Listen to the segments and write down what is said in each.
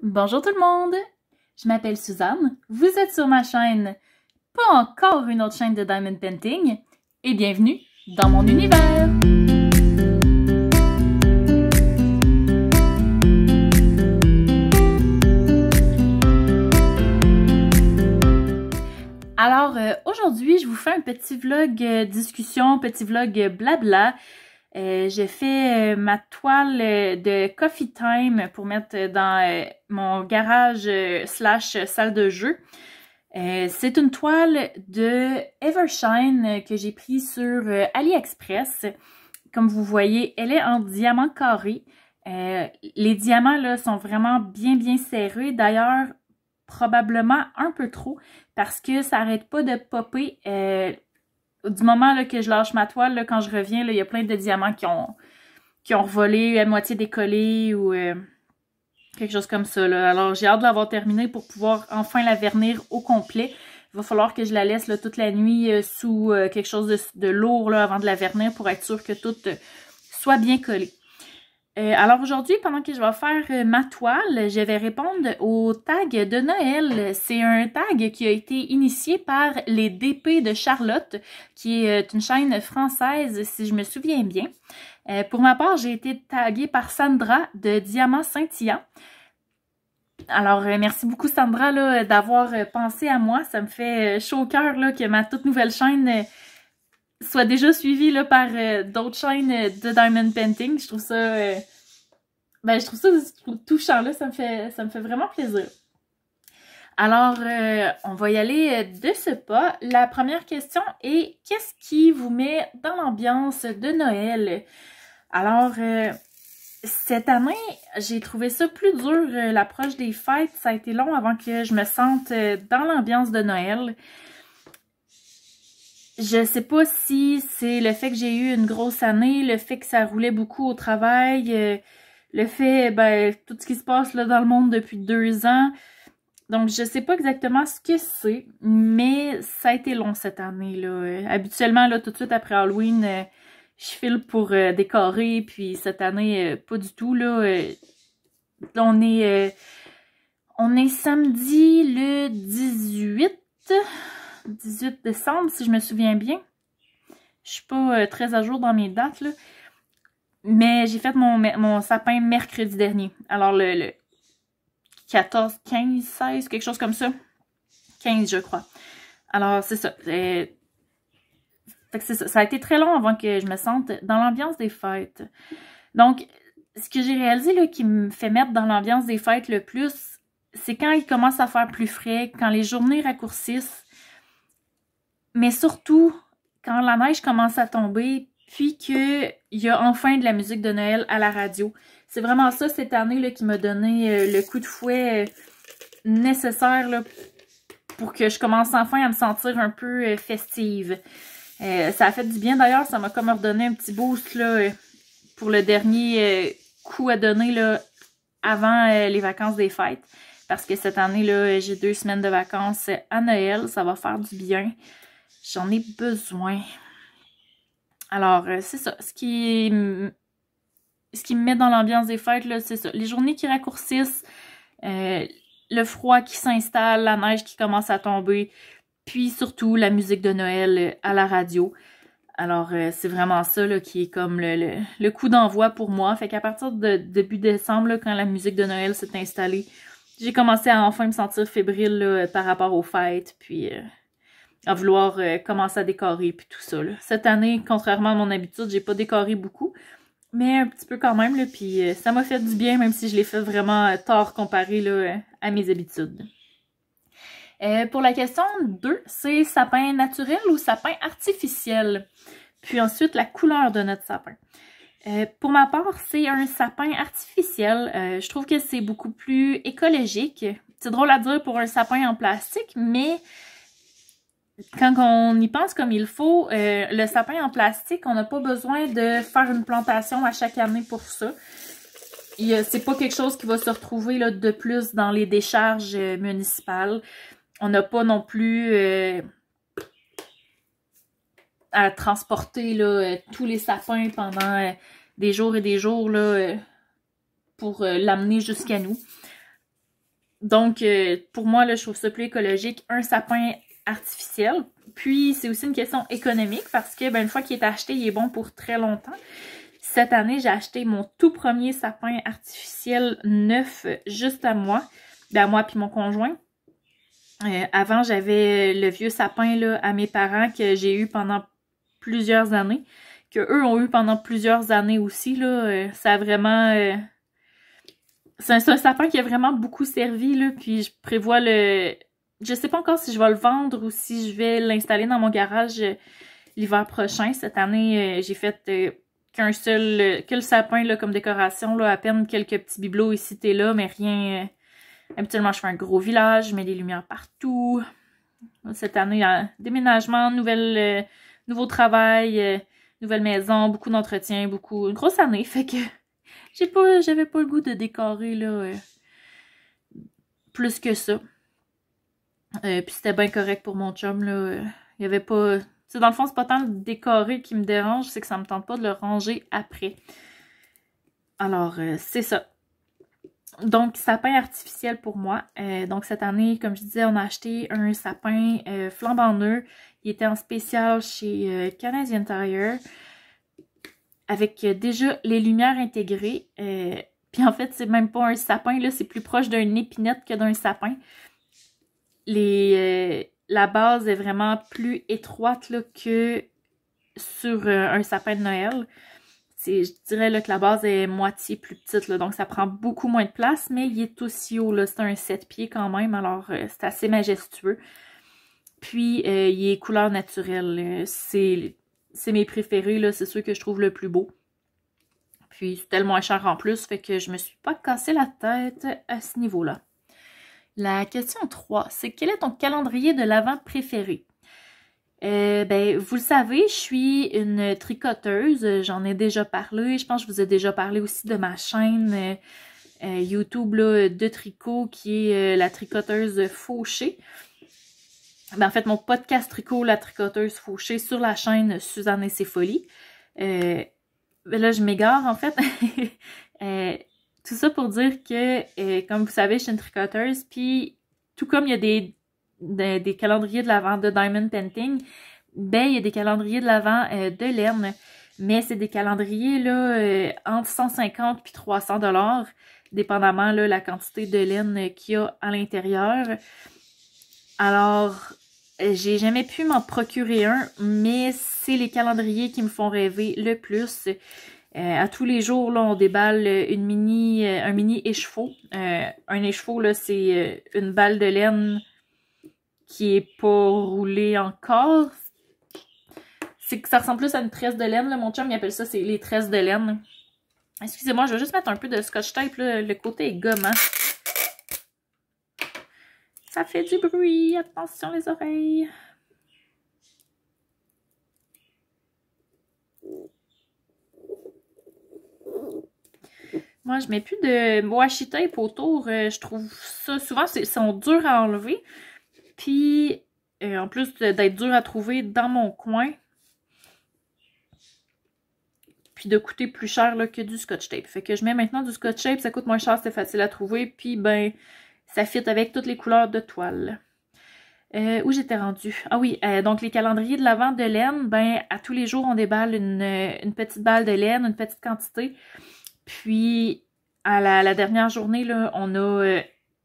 Bonjour tout le monde! Je m'appelle Suzanne, vous êtes sur ma chaîne, pas encore une autre chaîne de Diamond Painting, et bienvenue dans mon univers! Alors, aujourd'hui, je vous fais un petit vlog discussion, petit vlog blabla. J'ai fait ma toile de Coffee Time pour mettre dans mon garage slash salle de jeu. C'est une toile de Evershine que j'ai prise sur AliExpress. Comme vous voyez, elle est en diamant carré. Les diamants là sont vraiment bien serrés. D'ailleurs, probablement un peu trop parce que ça arrête pas de popper. Du moment là, que je lâche ma toile, là, quand je reviens, il y a plein de diamants qui ont revolé, à moitié décollés ou quelque chose comme ça. Là. Alors j'ai hâte de l'avoir terminée pour pouvoir enfin la vernir au complet. Il va falloir que je la laisse là, toute la nuit sous quelque chose de lourd là, avant de la vernir pour être sûr que tout soit bien collé. Alors aujourd'hui, pendant que je vais faire ma toile, je vais répondre au tag de Noël. C'est un tag qui a été initié par les DP de Charlotte, qui est une chaîne française, si je me souviens bien. Pour ma part, j'ai été taguée par Sandra de Diamant Scintillant. Alors, merci beaucoup Sandra d'avoir pensé à moi. Ça me fait chaud au cœur que ma toute nouvelle chaîne soit déjà suivie là, par d'autres chaînes de Diamond Painting. Je trouve ça, je trouve ça touchant, là. Ça me fait vraiment plaisir. Alors, on va y aller de ce pas. La première question est, qu'est-ce qui vous met dans l'ambiance de Noël? Alors, cette année, j'ai trouvé ça plus dur, l'approche des fêtes. Ça a été long avant que je me sente dans l'ambiance de Noël. Je sais pas si c'est le fait que j'ai eu une grosse année, le fait que ça roulait beaucoup au travail, le fait, tout ce qui se passe là dans le monde depuis 2 ans. Donc, je sais pas exactement ce que c'est, mais ça a été long cette année, là. Habituellement, là, tout de suite après Halloween, je file pour décorer, puis cette année, pas du tout, là. On est samedi le 18 décembre, si je me souviens bien. Je suis pas très à jour dans mes dates, là. Mais j'ai fait mon sapin mercredi dernier. Alors, le 14, 15, 16, quelque chose comme ça. 15, je crois. Alors, c'est ça. Fait que c'est ça. Ça a été très long avant que je me sente dans l'ambiance des fêtes. Donc, ce que j'ai réalisé là, qui me fait mettre dans l'ambiance des fêtes le plus, c'est quand il commence à faire plus frais, quand les journées raccourcissent, mais surtout quand la neige commence à tomber, puis qu'il y a enfin de la musique de Noël à la radio. C'est vraiment ça cette année là, qui m'a donné le coup de fouet nécessaire là, pour que je commence enfin à me sentir un peu festive. Ça a fait du bien d'ailleurs, ça m'a comme redonné un petit boost là, pour le dernier coup à donner là, avant les vacances des fêtes. Parce que cette année, là, j'ai 2 semaines de vacances à Noël, ça va faire du bien. J'en ai besoin. Alors, c'est ça. Ce qui me met dans l'ambiance des fêtes, là, c'est ça. Les journées qui raccourcissent, le froid qui s'installe, la neige qui commence à tomber, puis surtout la musique de Noël à la radio. Alors, c'est vraiment ça là, qui est comme le coup d'envoi pour moi. Fait qu'à partir de début décembre, là, quand la musique de Noël s'est installée, j'ai commencé à enfin me sentir fébrile là, par rapport aux fêtes, puis à vouloir commencer à décorer puis tout ça. Là. Cette année, contrairement à mon habitude, j'ai pas décoré beaucoup, mais un petit peu quand même, là, puis ça m'a fait du bien, même si je l'ai fait vraiment tard comparé là, à mes habitudes. Pour la question 2, c'est sapin naturel ou sapin artificiel? Puis ensuite, la couleur de notre sapin. Pour ma part, c'est un sapin artificiel. Je trouve que c'est beaucoup plus écologique. C'est drôle à dire pour un sapin en plastique, mais quand on y pense comme il faut, le sapin en plastique, on n'a pas besoin de faire une plantation à chaque année pour ça. C'est pas quelque chose qui va se retrouver là, de plus dans les décharges municipales. On n'a pas non plus à transporter là, tous les sapins pendant des jours et des jours là, pour l'amener jusqu'à nous. Donc, pour moi, là, je trouve ça plus écologique, un sapin artificiel. Puis, c'est aussi une question économique parce que, ben, une fois qu'il est acheté, il est bon pour très longtemps. Cette année, j'ai acheté mon tout premier sapin artificiel neuf juste à moi. Ben, à moi puis mon conjoint. Avant, j'avais le vieux sapin là, à mes parents que j'ai eu pendant plusieurs années. Que eux ont eu pendant plusieurs années aussi. Là, ça a vraiment... c'est un sapin qui a vraiment beaucoup servi. Là, puis je prévois le... Je sais pas encore si je vais le vendre ou si je vais l'installer dans mon garage l'hiver prochain. Cette année, j'ai fait que le sapin là, comme décoration. Là, à peine quelques petits bibelots ici et là, mais rien... habituellement, je fais un gros village, je mets des lumières partout. Cette année, déménagement, nouveau travail, nouvelle maison, beaucoup d'entretien, une grosse année. Fait que j'avais pas le goût de décorer là, plus que ça. Puis c'était bien correct pour mon chum. Là. Il y avait pas... T'sais, dans le fond, c'est pas tant le décorer qui me dérange, c'est que ça me tente pas de le ranger après. Alors, c'est ça. Donc, sapin artificiel pour moi. Donc, cette année, comme je disais, on a acheté un sapin flambant neuf. Il était en spécial chez Canadian Tire. Avec déjà les lumières intégrées. Puis en fait, c'est même pas un sapin, là, c'est plus proche d'un épinette que d'un sapin. La base est vraiment plus étroite là, que sur un sapin de Noël. Je dirais là, que la base est moitié plus petite, là, donc ça prend beaucoup moins de place, mais il est aussi haut, là, c'est un 7 pieds quand même, alors c'est assez majestueux. Puis, il est couleur naturelle, c'est mes préférés, là, c'est ceux que je trouve le plus beau. Puis, c'est tellement cher en plus, fait que je me suis pas cassé la tête à ce niveau-là. La question 3, c'est quel est ton calendrier de l'Avent préféré? Ben, vous le savez, je suis une tricoteuse, j'en ai déjà parlé, je pense que je vous ai déjà parlé aussi de ma chaîne YouTube là, de tricot qui est la tricoteuse Fauché. Ben, en fait, mon podcast tricot, la tricoteuse Fauché sur la chaîne Suzanne et ses folies. Ben là, je m'égare en fait. Tout ça pour dire que, comme vous savez, je suis une tricoteuse, puis tout comme il y a des calendriers de l'Avent de Diamond Painting, ben il y a des calendriers de l'Avent de laine, mais c'est des calendriers là entre 150 puis 300 $, dépendamment là la quantité de laine qu'il y a à l'intérieur. Alors, j'ai jamais pu m'en procurer un, mais c'est les calendriers qui me font rêver le plus. À tous les jours, là, on déballe un mini écheveau. Un écheveau, là, c'est une balle de laine qui est pas roulée encore. C'est que ça ressemble plus à une tresse de laine. Là. Mon chum, il appelle ça, c'est les tresses de laine. Excusez-moi, je vais juste mettre un peu de scotch tape. Là. Le côté est gommant. Ça fait du bruit. Attention les oreilles. Moi, je mets plus de washi tape autour. Je trouve ça, souvent, sont durs à enlever. Puis, en plus d'être dur à trouver dans mon coin, puis de coûter plus cher là, que du scotch tape. Fait que je mets maintenant du scotch tape, ça coûte moins cher, c'est facile à trouver. Puis, ben, ça fit avec toutes les couleurs de toile. Où j'étais rendue? Ah oui, donc les calendriers de l'Avent de laine, ben, à tous les jours, on déballe une petite balle de laine, une petite quantité. Puis, à la dernière journée, là, on a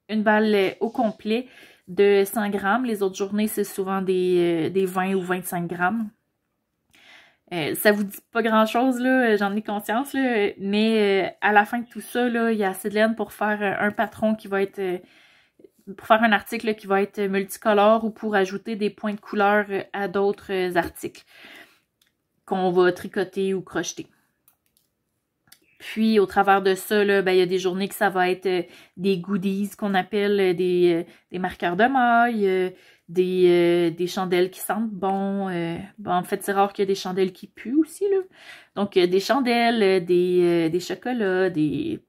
une balle au complet de 100 grammes. Les autres journées, c'est souvent des 20 ou 25 grammes. Ça vous dit pas grand-chose, là, j'en ai conscience, là, mais à la fin de tout ça, là, il y a assez de laine pour faire un patron qui va être... pour faire un article là, qui va être multicolore ou pour ajouter des points de couleur à d'autres articles qu'on va tricoter ou crocheter. Puis, au travers de ça, là, ben, il y a des journées que ça va être des goodies qu'on appelle des marqueurs de maille, des chandelles qui sentent bon. Bon, en fait, c'est rare qu'il y ait des chandelles qui puent aussi, là. Donc, des chandelles, des chocolats, des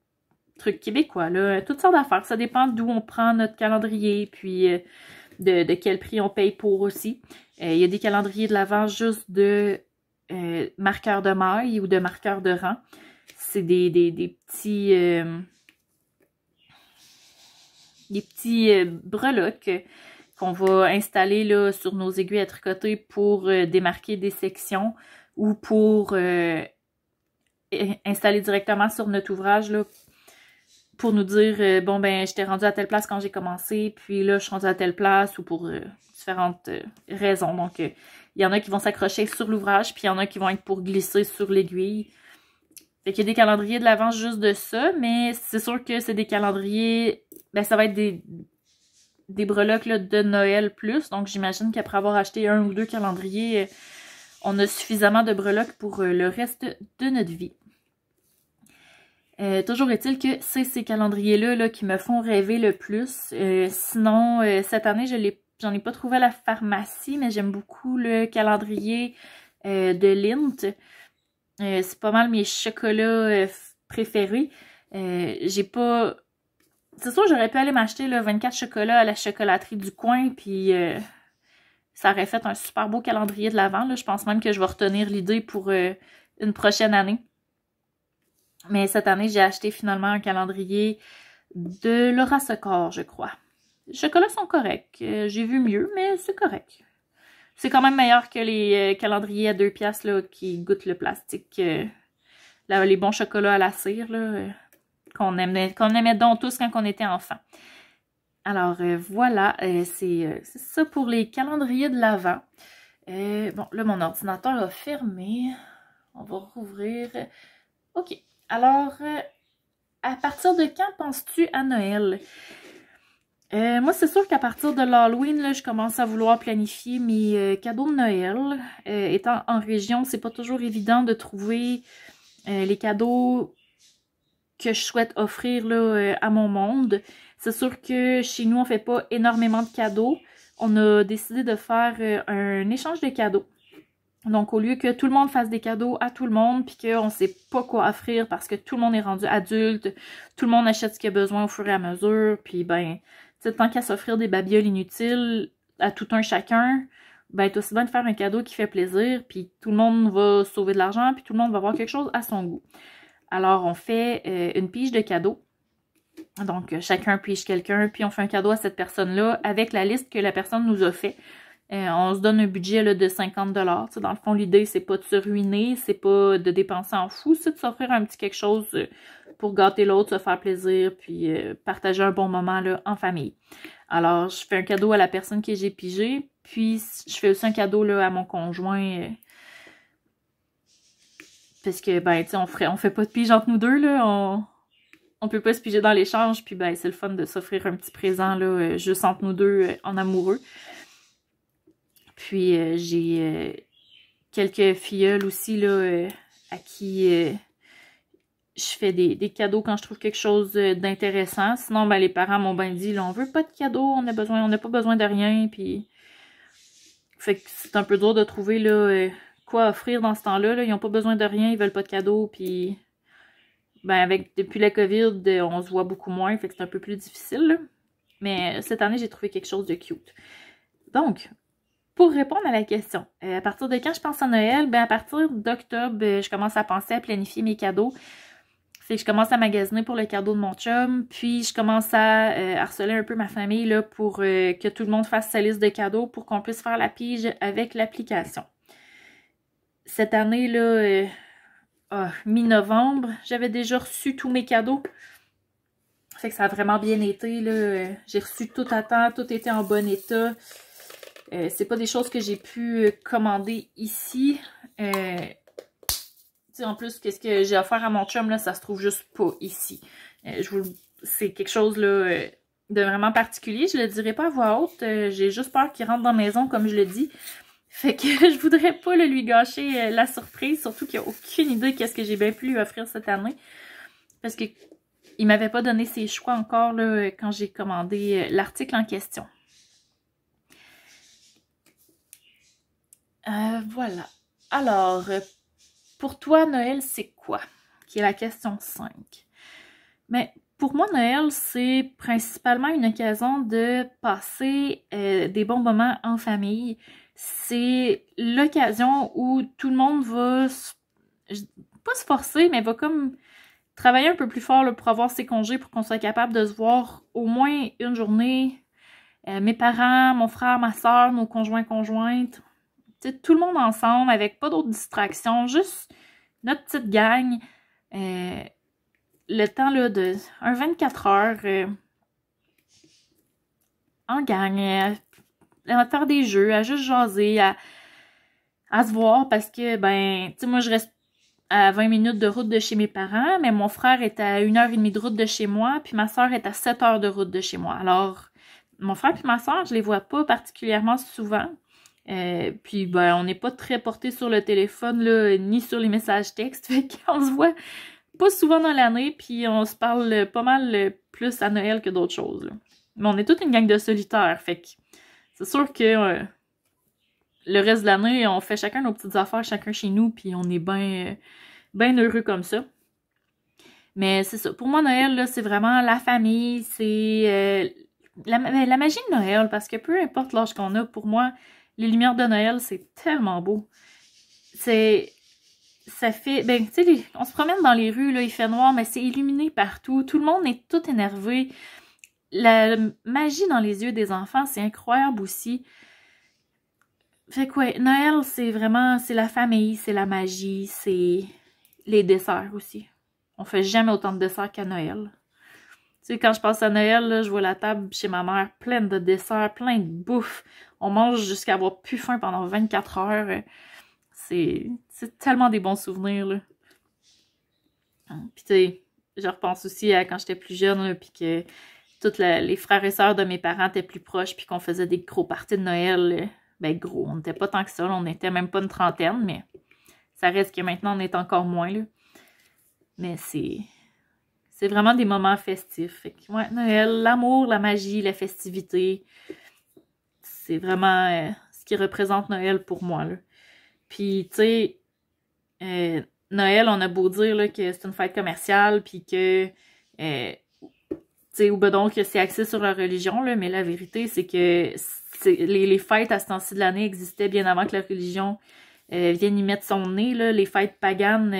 trucs québécois, là. Toutes sortes d'affaires. Ça dépend d'où on prend notre calendrier, puis de quel prix on paye pour aussi. Il y a des calendriers de l'Avent juste de marqueurs de maille ou de marqueurs de rang. C'est des petits... des petits breloques qu'on va installer là, sur nos aiguilles à tricoter pour démarquer des sections ou pour installer directement sur notre ouvrage là, pour nous dire bon ben j'étais rendue à telle place quand j'ai commencé, puis là je suis rendue à telle place, ou pour différentes raisons. Donc il y en a qui vont s'accrocher sur l'ouvrage, puis il y en a qui vont être pour glisser sur l'aiguille. Fait qu'il y a des calendriers de l'Avent juste de ça, mais c'est sûr que c'est des calendriers, ben ça va être des breloques là, de Noël plus, donc j'imagine qu'après avoir acheté 1 ou 2 calendriers, on a suffisamment de breloques pour le reste de notre vie. Toujours est-il que c'est ces calendriers-là là, qui me font rêver le plus. Sinon, cette année, j'en ai pas trouvé à la pharmacie, mais j'aime beaucoup le calendrier de Lindt. C'est pas mal mes chocolats préférés. J'ai pas... C'est sûr, j'aurais pu aller m'acheter 24 chocolats à la chocolaterie du coin, puis ça aurait fait un super beau calendrier de l'Avent. Je pense même que je vais retenir l'idée pour une prochaine année. Mais cette année, j'ai acheté finalement un calendrier de Laura Secord, je crois. Les chocolats sont corrects. J'ai vu mieux, mais c'est correct. C'est quand même meilleur que les calendriers à 2 piastres là, qui goûtent le plastique. Les bons chocolats à la cire qu'on aimait donc tous quand on était enfant. Alors voilà, c'est ça pour les calendriers de l'Avent. Bon, là, mon ordinateur a fermé. On va rouvrir. OK. Alors, à partir de quand penses-tu à Noël? Moi, c'est sûr qu'à partir de l'Halloween, je commence à vouloir planifier mes cadeaux de Noël. Étant en région, c'est pas toujours évident de trouver les cadeaux que je souhaite offrir là, à mon monde. C'est sûr que chez nous, on fait pas énormément de cadeaux. On a décidé de faire un échange de cadeaux. Donc, au lieu que tout le monde fasse des cadeaux à tout le monde, puis qu'on ne sait pas quoi offrir parce que tout le monde est rendu adulte, tout le monde achète ce qu'il a besoin au fur et à mesure, puis ben, tant qu'à s'offrir des babioles inutiles à tout un chacun, ben, c'est aussi bien de faire un cadeau qui fait plaisir, puis tout le monde va sauver de l'argent, puis tout le monde va avoir quelque chose à son goût. Alors, on fait une pige de cadeaux. Donc, chacun pige quelqu'un, puis on fait un cadeau à cette personne-là avec la liste que la personne nous a fait. On se donne un budget là, de 50 $. Dans le fond, l'idée, c'est pas de se ruiner, c'est pas de dépenser en fou, c'est de s'offrir un petit quelque chose pour gâter l'autre, se faire plaisir, puis partager un bon moment là, en famille. Alors, je fais un cadeau à la personne que j'ai pigé, puis je fais aussi un cadeau là, à mon conjoint, parce que, ben, tu sais, on fait pas de pige entre nous deux, là, on peut pas se piger dans l'échange, puis ben, c'est le fun de s'offrir un petit présent là, juste entre nous deux, en amoureux. Puis j'ai quelques filleuls aussi là, à qui je fais des cadeaux quand je trouve quelque chose d'intéressant. Sinon, ben, les parents m'ont bien dit, là, on veut pas de cadeaux, on n'a pas besoin de rien. Puis fait que c'est un peu dur de trouver là, quoi offrir dans ce temps-là. Là. Ils n'ont pas besoin de rien, ils veulent pas de cadeaux. Puis ben, depuis la COVID, on se voit beaucoup moins, fait que c'est un peu plus difficile. Là. Mais cette année, j'ai trouvé quelque chose de cute. Donc, pour répondre à la question, à partir de quand je pense à Noël? Ben à partir d'octobre, je commence à penser à planifier mes cadeaux. Fait que je commence à magasiner pour le cadeau de mon chum, puis je commence à harceler un peu ma famille là, pour que tout le monde fasse sa liste de cadeaux pour qu'on puisse faire la pige avec l'application. Cette année, là, mi-novembre, j'avais déjà reçu tous mes cadeaux. Fait que ça a vraiment bien été. Là. J'ai reçu tout à temps, tout était en bon état. C'est pas des choses que j'ai pu commander ici. En plus, qu'est-ce que j'ai offert à mon chum, là, ça se trouve juste pas ici. C'est quelque chose là, de vraiment particulier. Je le dirai pas à voix haute. J'ai juste peur qu'il rentre dans la maison, comme je le dis. Fait que je voudrais pas là, lui gâcher la surprise. Surtout qu'il n'y a aucune idée qu'est-ce que j'ai bien pu lui offrir cette année. Parce que il m'avait pas donné ses choix encore là, quand j'ai commandé l'article en question. Voilà. Alors, pour toi, Noël, c'est quoi? Qui est la question 5. Mais pour moi, Noël, c'est principalement une occasion de passer des bons moments en famille. C'est l'occasion où tout le monde va, pas se forcer, mais va comme travailler un peu plus fort là, pour avoir ses congés, pour qu'on soit capable de se voir au moins une journée. Mes parents, mon frère, ma soeur, nos conjoints-conjointes. Tout le monde ensemble, avec pas d'autres distractions, juste notre petite gang. Le temps là, de un 24 heures en gang, à faire des jeux, à juste jaser, à se voir parce que, ben, tu sais, moi, je reste à 20 minutes de route de chez mes parents, mais mon frère est à 1h30 de route de chez moi, puis ma soeur est à 7 heures de route de chez moi. Alors, mon frère et ma soeur, je les vois pas particulièrement souvent. Puis, ben, on n'est pas très porté sur le téléphone, là, ni sur les messages textes, fait qu'on se voit pas souvent dans l'année, puis on se parle pas mal plus à Noël que d'autres choses, là. Mais on est toute une gang de solitaires, fait que c'est sûr que le reste de l'année, on fait chacun nos petites affaires, chacun chez nous, puis on est bien heureux comme ça. Mais c'est ça. Pour moi, Noël, là, c'est vraiment la famille, c'est la magie de Noël, parce que peu importe l'âge qu'on a, pour moi, les lumières de Noël, c'est tellement beau. Ça fait, ben, tu sais, on se promène dans les rues, là, il fait noir, mais c'est illuminé partout. Tout le monde est tout énervé. La magie dans les yeux des enfants, c'est incroyable aussi. Fait que ouais, Noël, c'est vraiment, c'est la famille, c'est la magie, c'est les desserts aussi. On fait jamais autant de desserts qu'à Noël. Tu sais, quand je passe à Noël, là, je vois la table chez ma mère pleine de desserts, plein de bouffe. On mange jusqu'à avoir plus faim pendant 24 heures. C'est tellement des bons souvenirs, là. Puis tu sais, je repense aussi à quand j'étais plus jeune, là, puis que tous les frères et sœurs de mes parents étaient plus proches, puis qu'on faisait des gros parties de Noël, là. Ben gros, on n'était pas tant que ça, là, on n'était même pas une trentaine, mais ça reste que maintenant on est encore moins, là. Mais c'est vraiment des moments festifs. Fait que, ouais, Noël, l'amour, la magie, la festivité, c'est vraiment ce qui représente Noël pour moi, là. Puis, tu sais, Noël, on a beau dire là, que c'est une fête commerciale, puis que, tu sais, ou ben donc que c'est axé sur la religion, là, mais la vérité, c'est que les fêtes à ce temps-ci de l'année existaient bien avant que la religion vienne y mettre son nez, là. Les fêtes paganes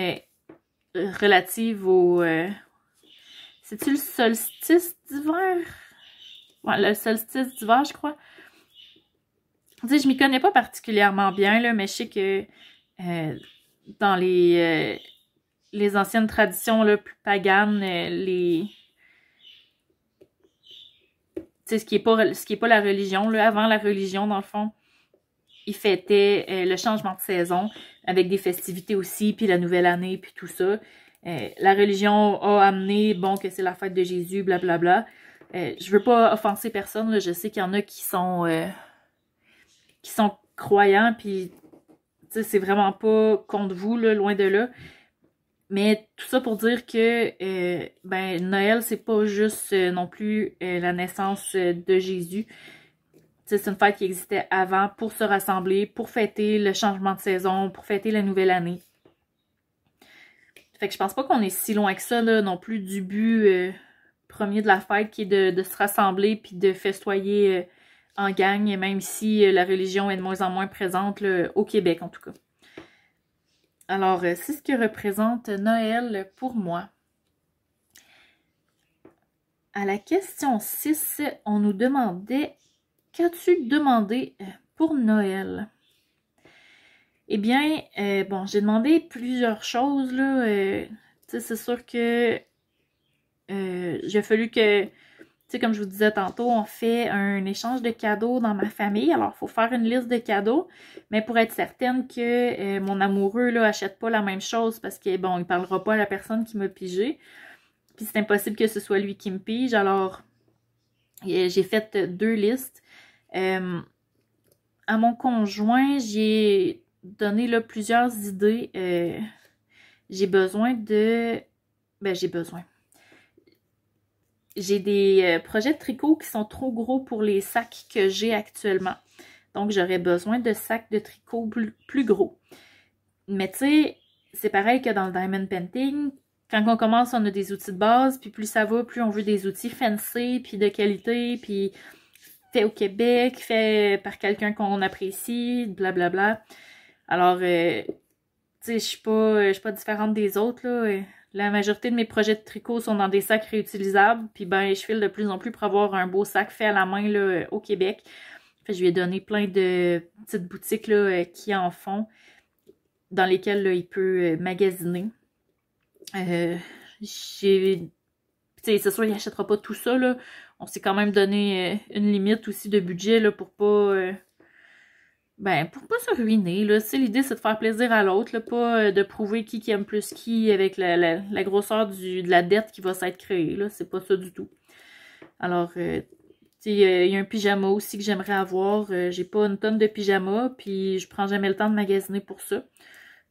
relatives au... c'est-tu le solstice d'hiver? Ouais, le solstice d'hiver, je crois. Tu sais, je m'y connais pas particulièrement bien, là, mais je sais que dans les anciennes traditions là, plus paganes, tu sais, ce qui est pas la religion, là, avant la religion, dans le fond, ils fêtaient le changement de saison avec des festivités aussi, puis la nouvelle année, puis tout ça. La religion a amené, bon, que c'est la fête de Jésus, blablabla. Je veux pas offenser personne, là, je sais qu'il y en a qui sont croyants, puis c'est vraiment pas contre vous, là, loin de là. Mais tout ça pour dire que ben Noël, c'est pas juste non plus la naissance de Jésus. C'est une fête qui existait avant pour se rassembler, pour fêter le changement de saison, pour fêter la nouvelle année. Fait que je pense pas qu'on est si loin que ça, là, non plus, du but premier de la fête, qui est de se rassembler puis de festoyer en gang, même si la religion est de moins en moins présente là, au Québec, en tout cas. Alors, c'est ce que représente Noël pour moi. À la question 6, on nous demandait « Qu'as-tu demandé pour Noël? » Eh bien, bon, j'ai demandé plusieurs choses, là. C'est sûr que il a fallu que, tu sais, comme je vous disais tantôt, on fait un échange de cadeaux dans ma famille. Alors, il faut faire une liste de cadeaux, mais pour être certaine que mon amoureux, là, achète pas la même chose parce que, bon, il parlera pas à la personne qui m'a pigé. Puis c'est impossible que ce soit lui qui me pige. Alors, j'ai fait 2 listes. À mon conjoint, j'ai donné là plusieurs idées. J'ai besoin de... Ben, j'ai des projets de tricot qui sont trop gros pour les sacs que j'ai actuellement. Donc, j'aurais besoin de sacs de tricot plus gros. Mais tu sais, c'est pareil que dans le Diamond Painting. Quand on commence, on a des outils de base, puis plus ça va, plus on veut des outils fancy, puis de qualité, puis fait au Québec, fait par quelqu'un qu'on apprécie, blablabla. Alors, tu sais, je suis pas différente des autres, là. la majorité de mes projets de tricot sont dans des sacs réutilisables. Puis ben, je file de plus en plus pour avoir un beau sac fait à la main là, au Québec. Fait, je lui ai donné plein de petites boutiques là, qui en font, dans lesquelles là, il peut magasiner. C'est sûr, il n'achètera pas tout ça, là. On s'est quand même donné une limite aussi de budget, là, pour pas se ruiner, là. L'idée, c'est de faire plaisir à l'autre, là, pas de prouver qui aime plus qui avec la grosseur de la dette qui va s'être créée, là. C'est pas ça du tout. Alors, il y a un pyjama aussi que j'aimerais avoir. J'ai pas une tonne de pyjamas, puis je prends jamais le temps de magasiner pour ça.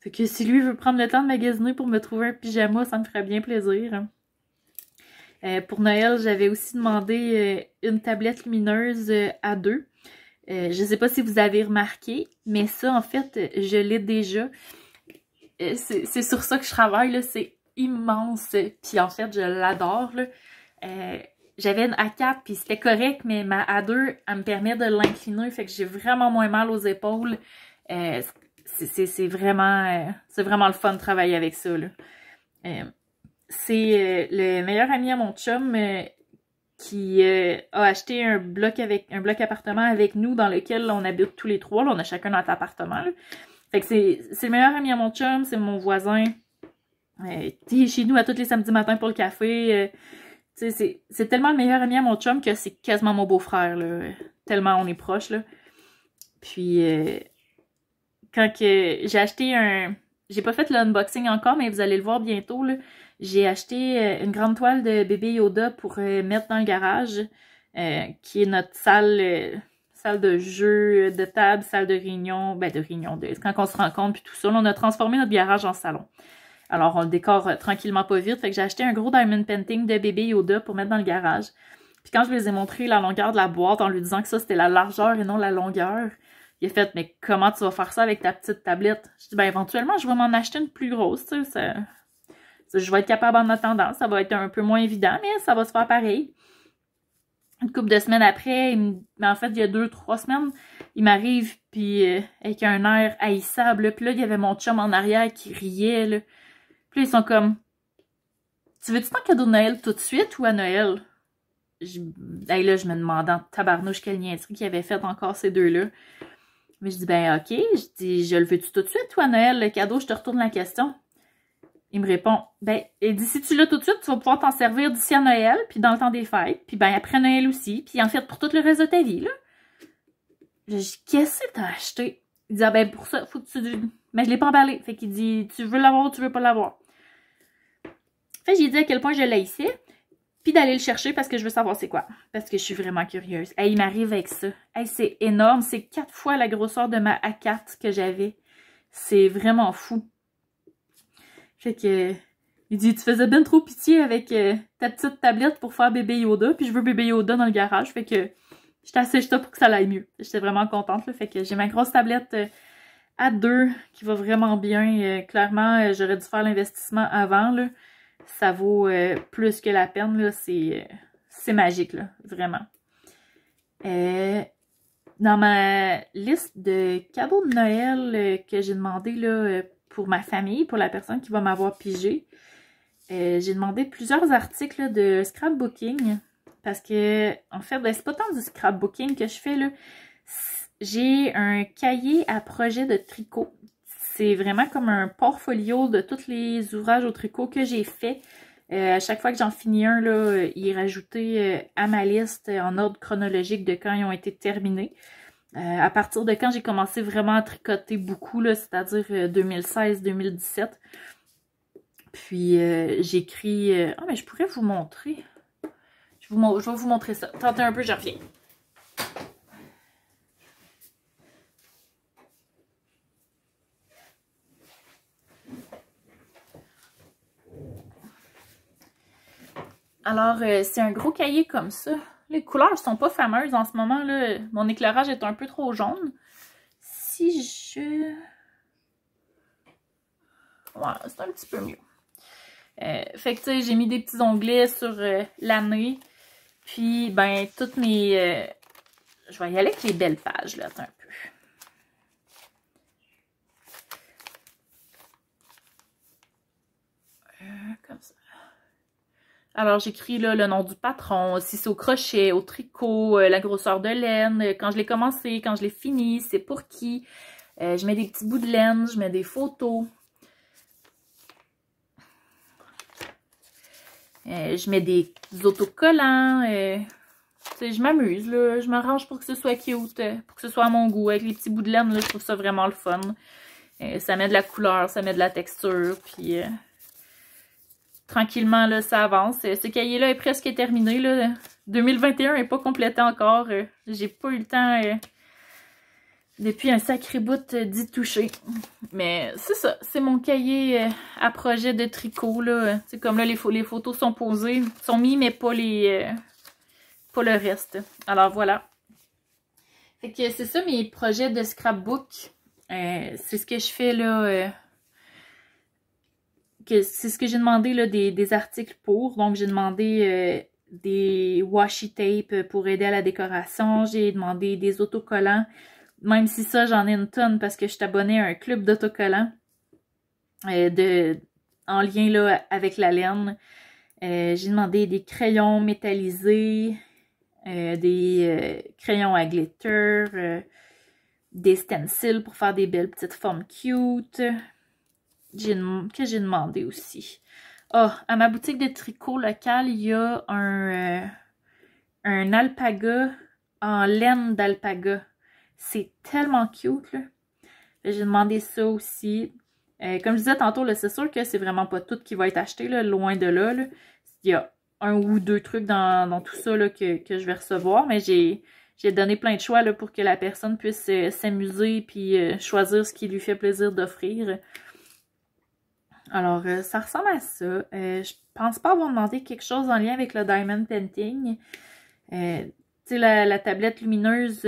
Fait que si lui veut prendre le temps de magasiner pour me trouver un pyjama, ça me ferait bien plaisir, hein. Pour Noël, j'avais aussi demandé une tablette lumineuse à 2. Je sais pas si vous avez remarqué, mais ça, en fait, je l'ai déjà. C'est sur ça que je travaille, là. C'est immense. Puis en fait, je l'adore, là. J'avais une A4, puis c'était correct, mais ma A2, elle me permet de l'incliner, fait que j'ai vraiment moins mal aux épaules. C'est vraiment le fun de travailler avec ça, là. C'est le meilleur ami à mon chum qui a acheté un bloc appartement avec nous dans lequel on habite tous les trois. Là, on a chacun notre appartement. Là. Fait que c'est le meilleur ami à mon chum, c'est mon voisin. Il est chez nous à tous les samedis matins pour le café. C'est tellement le meilleur ami à mon chum que c'est quasiment mon beau-frère. Tellement on est proches. Là. Puis quand que j'ai acheté un... J'ai pas fait l'unboxing encore, mais vous allez le voir bientôt. J'ai acheté une grande toile de bébé Yoda pour mettre dans le garage, qui est notre salle de jeu, de table, salle de réunion, quand on se rencontre puis tout ça. Là, on a transformé notre garage en salon. Alors, on le décore tranquillement pas vite. Fait que j'ai acheté un gros diamond painting de bébé Yoda pour mettre dans le garage. Puis quand je lui ai montré la longueur de la boîte en lui disant que ça, c'était la largeur et non la longueur, il a fait, mais comment tu vas faire ça avec ta petite tablette? Je dis, ben éventuellement, je vais m'en acheter une plus grosse, tu sais, je vais être capable en attendant, ça va être un peu moins évident, mais ça va se faire pareil. Une couple de semaines après, en fait, il y a 2-3 semaines, il m'arrive, puis avec un air haïssable, puis là, il y avait mon chum en arrière qui riait, là. Puis là, ils sont comme, tu veux-tu ton cadeau de Noël tout de suite ou à Noël? Là, je me demandais en tabarnouche quelle niaiserie qu'il avait fait encore ces deux-là. Mais je dis, ben ok, je dis, je le veux-tu tout de suite ou à Noël, le cadeau, je te retourne la question. Il me répond, ben, il dit, si tu l'as tout de suite, tu vas pouvoir t'en servir d'ici à Noël, puis dans le temps des fêtes, puis ben après Noël aussi, puis en fait pour tout le reste de ta vie, là. Je dis, qu'est-ce que t'as acheté? Il dit, ah ben pour ça, faut que tu... Mais je l'ai pas emballé. Fait qu'il dit, tu veux l'avoir ou tu veux pas l'avoir? Fait que j'ai dit à quel point je l'haïssais, puis d'aller le chercher parce que je veux savoir c'est quoi. Parce que je suis vraiment curieuse. Hey, il m'arrive avec ça. Hey, c'est énorme. C'est 4 fois la grosseur de ma A4 que j'avais. C'est vraiment fou. Fait que... Il dit, tu faisais bien trop pitié avec ta petite tablette pour faire bébé Yoda. Puis je veux bébé Yoda dans le garage. Fait que j'étais assez jeté pour que ça aille mieux. J'étais vraiment contente. Là. Fait que j'ai ma grosse tablette à 2 qui va vraiment bien. Clairement, j'aurais dû faire l'investissement avant, là. Ça vaut plus que la peine, là. C'est magique, là. Vraiment. Dans ma liste de cadeaux de Noël que j'ai demandé, là, pour ma famille, pour la personne qui va m'avoir pigé, j'ai demandé plusieurs articles là, de scrapbooking. Parce que, en fait, ben, c'est pas tant du scrapbooking que je fais, là. J'ai un cahier à projet de tricot. C'est vraiment comme un portfolio de tous les ouvrages au tricot que j'ai fait. À chaque fois que j'en finis un, là, il est rajouté à ma liste en ordre chronologique de quand ils ont été terminés. À partir de quand j'ai commencé vraiment à tricoter beaucoup, c'est-à-dire 2016-2017. Puis j'écris... Ah, mais je pourrais vous montrer. Je vais vous montrer ça. Tentez un peu, je reviens. Alors, c'est un gros cahier comme ça. Les couleurs sont pas fameuses en ce moment. Là. Mon éclairage est un peu trop jaune. Si je... Voilà, c'est un petit peu mieux. Fait que, tu sais, j'ai mis des petits onglets sur l'année. Puis, ben, toutes mes... je vais y aller avec les belles pages, là, attends un peu. comme ça. Alors, j'écris là le nom du patron, si c'est au crochet, au tricot, la grosseur de laine, quand je l'ai commencé, quand je l'ai fini, c'est pour qui. Je mets des petits bouts de laine, je mets des photos. Je mets des autocollants. Je m'amuse, là. Je m'arrange pour que ce soit cute, pour que ce soit à mon goût. Avec les petits bouts de laine, là, je trouve ça vraiment le fun. Ça met de la couleur, ça met de la texture, puis... tranquillement, là, ça avance. Ce cahier-là est presque terminé, là. 2021 n'est pas complété encore. J'ai pas eu le temps depuis un sacré bout d'y toucher. Mais c'est ça, c'est mon cahier à projet de tricot, là. C'est comme là, les photos sont posées, sont mises, mais pas pas le reste. Alors voilà. Fait que c'est ça mes projets de scrapbook. C'est ce que je fais, là... c'est ce que j'ai demandé là, des articles pour. Donc, j'ai demandé des washi tape pour aider à la décoration. J'ai demandé des autocollants. Même si ça, j'en ai une tonne parce que je suis abonnée à un club d'autocollants en lien là, avec la laine. J'ai demandé des crayons métallisés, des crayons à glitter, des stencils pour faire des belles petites formes cute. Que j'ai demandé aussi. Ah, à ma boutique de tricot locale, il y a un alpaga en laine d'alpaga. C'est tellement cute, là. J'ai demandé ça aussi. Comme je disais tantôt, c'est sûr que c'est vraiment pas tout qui va être acheté, là, loin de là, là. Il y a un ou deux trucs dans tout ça là, que je vais recevoir, mais j'ai donné plein de choix là, pour que la personne puisse s'amuser puis choisir ce qui lui fait plaisir d'offrir. Alors, ça ressemble à ça. Je pense pas avoir demandé quelque chose en lien avec le Diamond Painting. Tu sais, la tablette lumineuse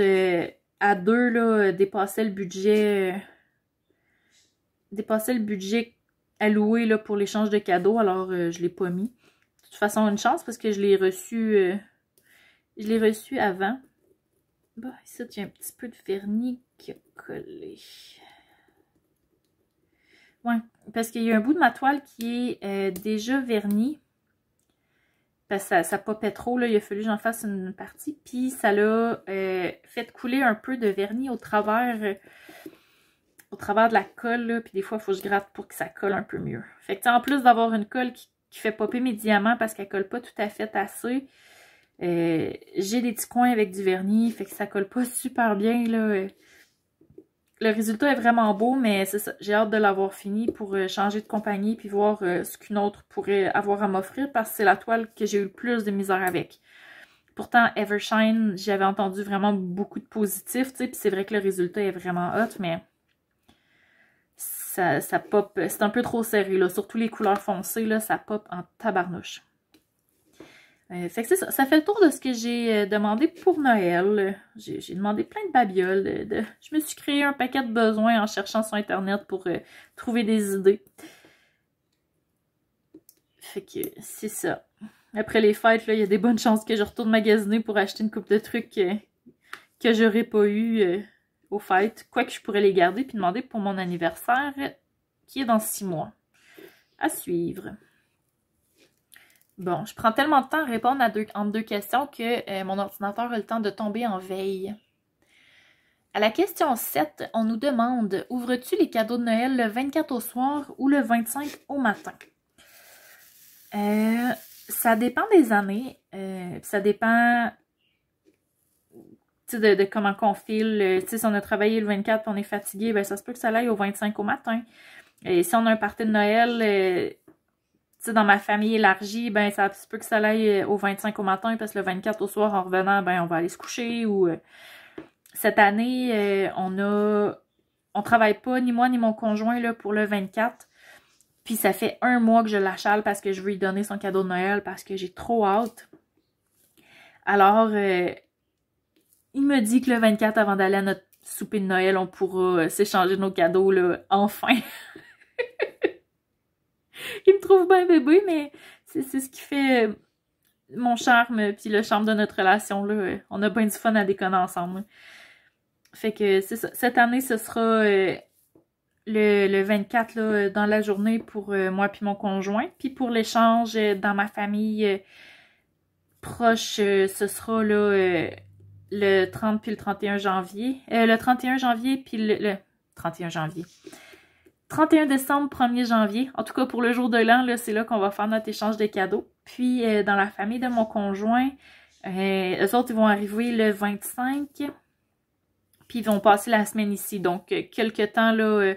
à deux, là, dépassait le budget alloué là, pour l'échange de cadeaux. Alors, je l'ai pas mis. De toute façon, une chance parce que je l'ai reçu avant. Bon, ici, il y a un petit peu de vernis qui a collé. Ouais, parce qu'il y a un bout de ma toile qui est déjà verni. Parce que ça popait trop, là. Il a fallu que j'en fasse une partie. Puis ça l'a fait couler un peu de vernis au travers de la colle, là. Puis des fois, il faut que je gratte pour que ça colle un peu mieux. Fait que en plus d'avoir une colle qui fait popper mes diamants parce qu'elle colle pas tout à fait assez, j'ai des petits coins avec du vernis. Fait que ça colle pas super bien, là. Le résultat est vraiment beau, mais c'est ça. J'ai hâte de l'avoir fini pour changer de compagnie puis voir ce qu'une autre pourrait avoir à m'offrir parce que c'est la toile que j'ai eu le plus de misère avec. Pourtant, Evershine, j'avais entendu vraiment beaucoup de positifs, tu sais, puis c'est vrai que le résultat est vraiment hot, mais ça pop. C'est un peu trop serré, là. Surtout les couleurs foncées, là, ça pop en tabarnouche. Fait que c'est ça. Ça fait le tour de ce que j'ai demandé pour Noël. J'ai demandé plein de babioles. Je me suis créé un paquet de besoins en cherchant sur Internet pour trouver des idées. Fait que c'est ça. Après les fêtes, il y a des bonnes chances que je retourne magasiner pour acheter une couple de trucs que j'aurais pas eu aux fêtes. Quoique je pourrais les garder puis demander pour mon anniversaire qui est dans 6 mois. À suivre. Bon, je prends tellement de temps à répondre entre deux questions que mon ordinateur a le temps de tomber en veille. À la question 7, on nous demande « Ouvres-tu les cadeaux de Noël le 24 au soir ou le 25 au matin? » Ça dépend des années. Ça dépend de comment qu'on file. Si on a travaillé le 24 et on est fatigué, ben ça se peut que ça aille au 25 au matin. Et si on a un party de Noël... dans ma famille élargie, ben ça se peut que ça aille au 25 au matin parce que le 24 au soir, en revenant, ben on va aller se coucher. Ou cette année, on travaille pas, ni moi ni mon conjoint, là, pour le 24. Puis ça fait 1 mois que je l'achale parce que je veux lui donner son cadeau de Noël parce que j'ai trop hâte. Alors, il me dit que le 24, avant d'aller à notre souper de Noël, on pourra s'échanger nos cadeaux, là, enfin. Il me trouve bien bébé, mais c'est ce qui fait mon charme puis le charme de notre relation, là. On a bien du fun à déconner ensemble. Fait que c'est ça. Cette année, ce sera le 24 là, dans la journée pour moi puis mon conjoint. Puis pour l'échange dans ma famille proche, ce sera là, le 30 puis le 31 janvier. Le 31 janvier puis le 31 janvier. 31 décembre, 1er janvier. En tout cas, pour le jour de l'an, c'est là qu'on va faire notre échange de cadeaux. Puis, dans la famille de mon conjoint, eux autres, ils vont arriver le 25. Puis, ils vont passer la semaine ici. Donc, quelques temps, là,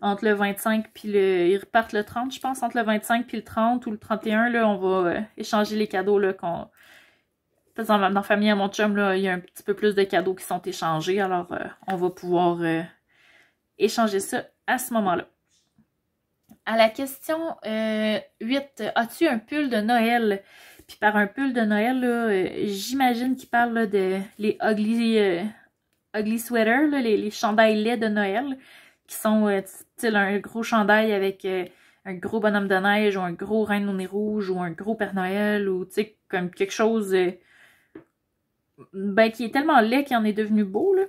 entre le 25 puis ils repartent le 30, je pense. Entre le 25 puis le 30 ou le 31, là, on va échanger les cadeaux, là, dans la famille à mon chum, là, il y a un petit peu plus de cadeaux qui sont échangés. Alors, on va pouvoir échanger ça à ce moment-là. À la question 8, as-tu un pull de Noël? Puis par un pull de Noël, j'imagine qu'il parle là, de les ugly sweaters, là, les chandails laids de Noël, qui sont style un gros chandail avec un gros bonhomme de neige ou un gros reine au nez rouge ou un gros Père Noël ou tu sais, comme quelque chose ben, qui est tellement laid qu'il en est devenu beau, là.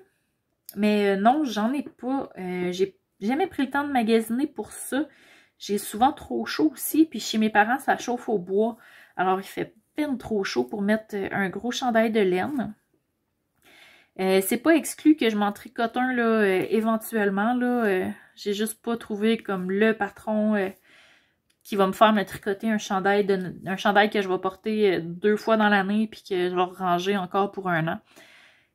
Mais non, j'en ai pas. J'ai jamais pris le temps de magasiner pour ça. J'ai souvent trop chaud aussi, puis chez mes parents, ça chauffe au bois. Alors, il fait peine trop chaud pour mettre un gros chandail de laine. C'est pas exclu que je m'en tricote un, là, éventuellement, là. J'ai juste pas trouvé comme le patron qui va me faire me tricoter un chandail que je vais porter 2 fois dans l'année, puis que je vais ranger encore pour 1 an.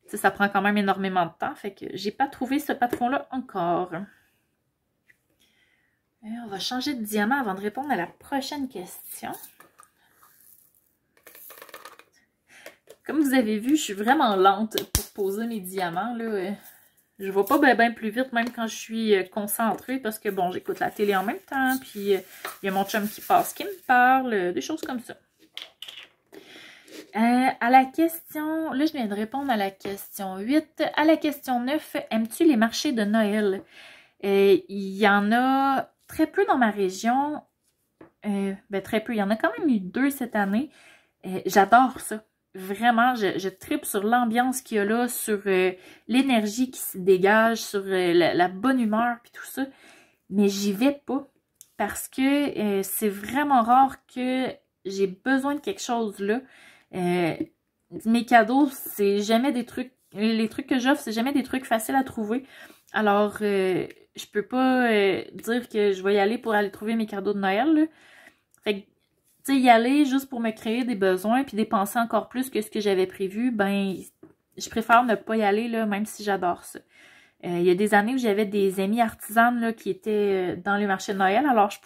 T'sais, ça prend quand même énormément de temps, fait que j'ai pas trouvé ce patron-là encore. On va changer de diamant avant de répondre à la prochaine question. Comme vous avez vu, je suis vraiment lente pour poser mes diamants, là. Je vais pas bien plus vite, même quand je suis concentrée, parce que, bon, j'écoute la télé en même temps, puis il y a mon chum qui passe, qui me parle, des choses comme ça. À la question... Là, je viens de répondre à la question 8. À la question 9, aimes-tu les marchés de Noël? Il y en a très peu dans ma région. Ben, très peu. Il y en a quand même eu 2 cette année. J'adore ça. Vraiment, je tripe sur l'ambiance qu'il y a là, sur l'énergie qui se dégage, sur la bonne humeur, puis tout ça. Mais j'y vais pas. Parce que c'est vraiment rare que j'ai besoin de quelque chose là. Mes cadeaux, c'est jamais des trucs... Les trucs que j'offre, c'est jamais des trucs faciles à trouver. Alors, je peux pas dire que je vais y aller pour aller trouver mes cadeaux de Noël, là. Fait que, tu sais, y aller juste pour me créer des besoins puis dépenser encore plus que ce que j'avais prévu, ben, je préfère ne pas y aller, là, même si j'adore ça. Il y a des années où j'avais des amies artisanes, là, qui étaient dans les marchés de Noël, alors je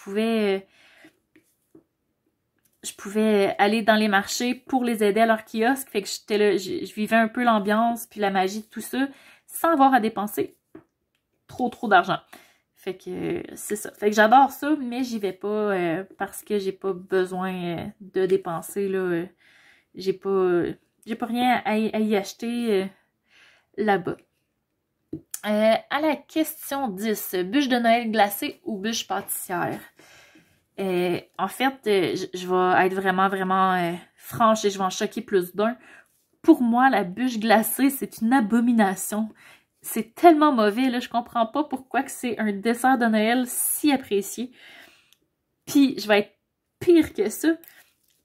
pouvais aller dans les marchés pour les aider à leur kiosque. Fait que j'étais là, je vivais un peu l'ambiance puis la magie de tout ça sans avoir à dépenser trop d'argent. Fait que c'est ça. Fait que j'adore ça, mais j'y vais pas parce que j'ai pas besoin de dépenser, là. J'ai pas rien à y acheter là-bas. À la question 10, bûche de Noël glacée ou bûche pâtissière? En fait, je vais être vraiment franche et je vais en choquer plus d'un. Pour moi, la bûche glacée, c'est une abomination. C'est tellement mauvais, là, je comprends pas pourquoi que c'est un dessert de Noël si apprécié. Puis, je vais être pire que ça.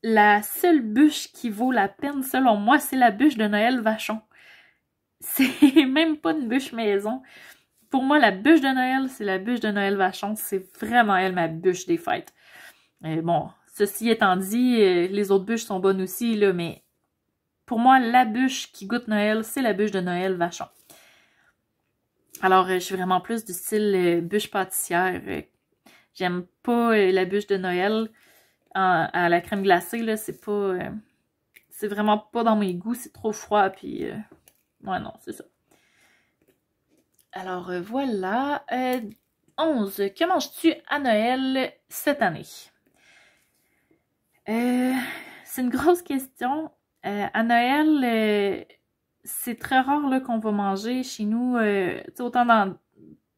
La seule bûche qui vaut la peine, selon moi, c'est la bûche de Noël Vachon. C'est même pas une bûche maison. Pour moi, la bûche de Noël, c'est la bûche de Noël Vachon. C'est vraiment elle, ma bûche des fêtes. Bon, ceci étant dit, les autres bûches sont bonnes aussi, là, mais pour moi, la bûche qui goûte Noël, c'est la bûche de Noël Vachon. Alors, je suis vraiment plus du style bûche pâtissière. J'aime pas la bûche de Noël à la crème glacée, là, c'est pas... c'est vraiment pas dans mes goûts, c'est trop froid, puis... ouais, non, c'est ça. Alors, voilà. 11. Que manges-tu à Noël cette année? C'est une grosse question. À Noël, c'est très rare là, qu'on va manger chez nous, autant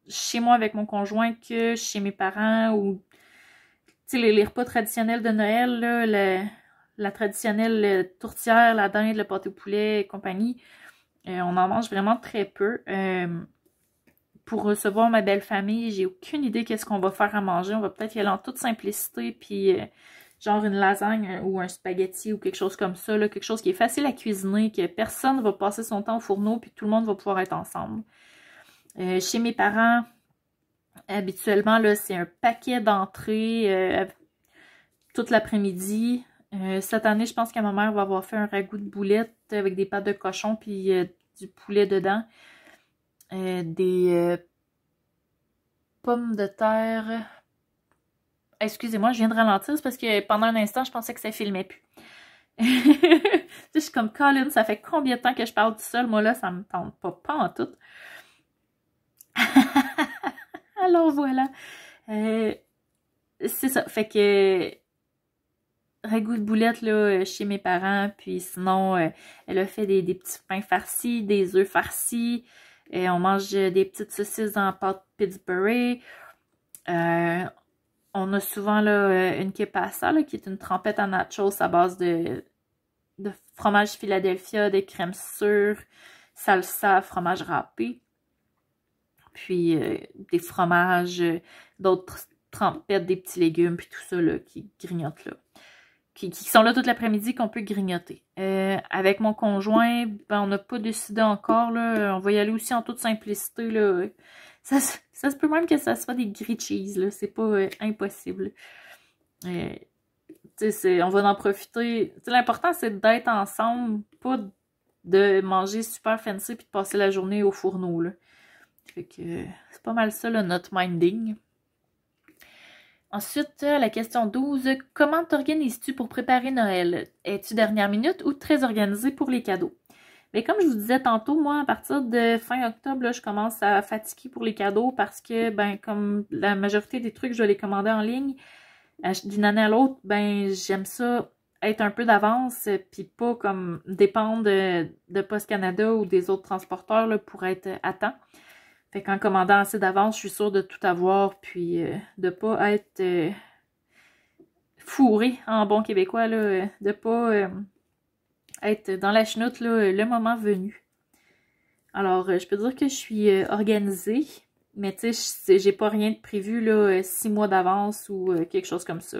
chez moi avec mon conjoint que chez mes parents ou les repas traditionnels de Noël, là, la traditionnelle tourtière, la dinde, le pâté au poulet et compagnie. On en mange vraiment très peu. pour recevoir ma belle famille. J'ai aucune idée qu'est-ce qu'on va faire à manger. On va peut-être y aller en toute simplicité, puis genre une lasagne ou un spaghetti ou quelque chose comme ça, là, quelque chose qui est facile à cuisiner, que personne ne va passer son temps au fourneau, puis tout le monde va pouvoir être ensemble. Chez mes parents, habituellement, là, c'est un paquet d'entrées toute l'après-midi. Cette année, je pense que ma mère va avoir fait un ragoût de boulettes avec des pâtes de cochon puis du poulet dedans. Des pommes de terre. Excusez-moi, je viens de ralentir, c'est parce que pendant un instant, je pensais que ça filmait plus. Je suis comme Colin, ça fait combien de temps que je parle tout seul? Moi là, ça me tente pas en tout. Alors voilà. C'est ça. Fait que ragoût de boulettes là, chez mes parents. Puis sinon, elle a fait des petits pains farcis, des œufs farcis. On mange des petites saucisses en pâte Pittsburgh. On a souvent là, une kepasa, là, qui est une trempette en nachos à base de fromage Philadelphia, de crème sûre, salsa, fromage râpé. Puis des fromages, d'autres trempettes, des petits légumes, puis tout ça là, qui grignotent là. Qui sont là toute l'après-midi qu'on peut grignoter. Avec mon conjoint, ben, on n'a pas décidé encore. Là, on va y aller aussi en toute simplicité. Là. Ça se peut même que ça soit des grilled cheese. C'est pas impossible. On va en profiter. L'important, c'est d'être ensemble, pas de manger super fancy puis de passer la journée au fourneau. Là. Fait que c'est pas mal ça, là, notre minding. Ensuite, la question 12. Comment t'organises-tu pour préparer Noël? Es-tu dernière minute ou très organisée pour les cadeaux? Mais comme je vous disais tantôt, moi, à partir de fin octobre, là, je commence à fatiguer pour les cadeaux parce que, ben, comme la majorité des trucs, je les commandais en ligne, d'une année à l'autre, ben, j'aime ça être un peu d'avance, puis pas comme dépendre de Post Canada ou des autres transporteurs là, pour être à temps. Fait qu'en commandant assez d'avance, je suis sûre de tout avoir, puis de pas être fourrée en bon québécois, là, de pas être dans la chenoute là, le moment venu. Alors, je peux dire que je suis organisée, mais tu sais, j'ai pas rien de prévu là, 6 mois d'avance ou quelque chose comme ça.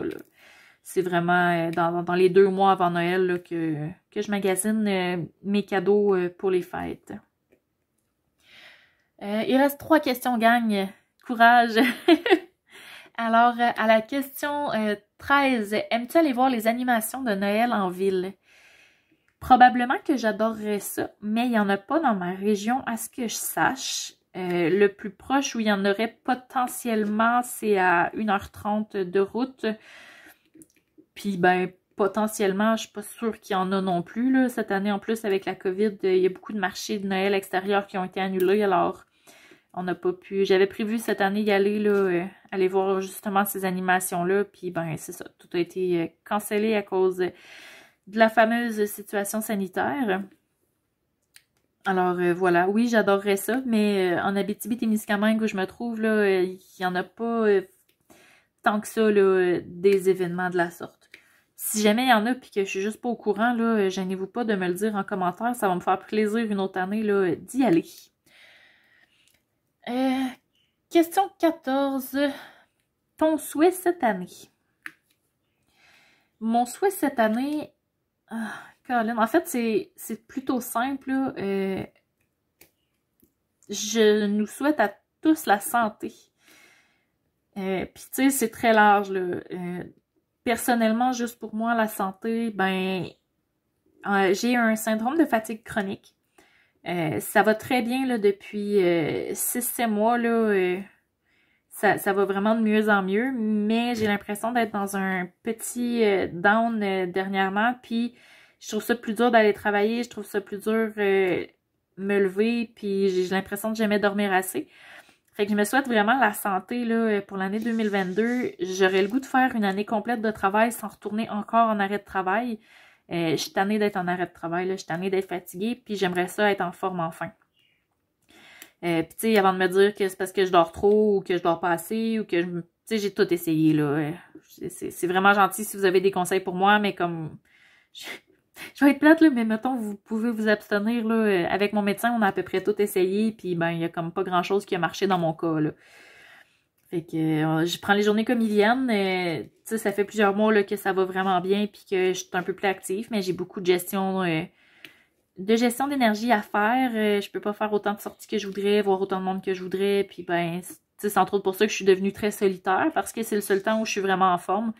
C'est vraiment dans les 2 mois avant Noël là, que je magasine mes cadeaux pour les fêtes. Il reste 3 questions, gang. Courage! Alors, à la question 13, aimes-tu aller voir les animations de Noël en ville? Probablement que j'adorerais ça, mais il n'y en a pas dans ma région à ce que je sache. Le plus proche où il y en aurait potentiellement, c'est à 1h30 de route. Puis, ben, potentiellement, je suis pas sûre qu'il y en a non plus. Là. Cette année, en plus, avec la COVID, il y a beaucoup de marchés de Noël extérieurs qui ont été annulés, alors on n'a pas pu... J'avais prévu cette année y aller, là, aller voir justement ces animations-là, puis ben, c'est ça, tout a été cancellé à cause de la fameuse situation sanitaire. Alors, voilà, oui, j'adorerais ça, mais en Abitibi-Témiscamingue, où je me trouve, là, il n'y en a pas tant que ça, là, des événements de la sorte. Si jamais il y en a, puis que je suis juste pas au courant, là, gênez-vous pas de me le dire en commentaire, ça va me faire plaisir une autre année, là, d'y aller. Question 14. Ton souhait cette année? Mon souhait cette année... Colin, en fait, c'est plutôt simple. Je nous souhaite à tous la santé. Puis, tu sais, c'est très large. Là. Personnellement, juste pour moi, la santé, ben... j'ai un syndrome de fatigue chronique. Ça va très bien là, depuis 6-7 mois. Là, ça va vraiment de mieux en mieux, mais j'ai l'impression d'être dans un petit down dernièrement. Puis je trouve ça plus dur d'aller travailler, je trouve ça plus dur me lever, puis j'ai l'impression de jamais dormir assez. Fait que je me souhaite vraiment la santé là, pour l'année 2022. J'aurais le goût de faire une année complète de travail sans retourner encore en arrêt de travail. Je suis tannée d'être en arrêt de travail, là. Je suis tannée d'être fatiguée, puis j'aimerais ça être en forme enfin. Puis tu sais, avant de me dire que c'est parce que je dors trop, ou que je dors pas assez, ou que je... Tu sais, j'ai tout essayé, là. C'est vraiment gentil si vous avez des conseils pour moi, mais comme... Je vais être plate, là, mais mettons, vous pouvez vous abstenir, là. Avec mon médecin, on a à peu près tout essayé, puis ben, il y a comme pas grand-chose qui a marché dans mon cas, là. Fait que je prends les journées comme ils viennent. Tu sais, ça fait plusieurs mois là, que ça va vraiment bien, puis que je suis un peu plus active, mais j'ai beaucoup de gestion d'énergie à faire. Je peux pas faire autant de sorties que je voudrais, voir autant de monde que je voudrais, puis ben, tu sais, c'est entre autres pour ça que je suis devenue très solitaire, parce que c'est le seul temps où je suis vraiment en forme.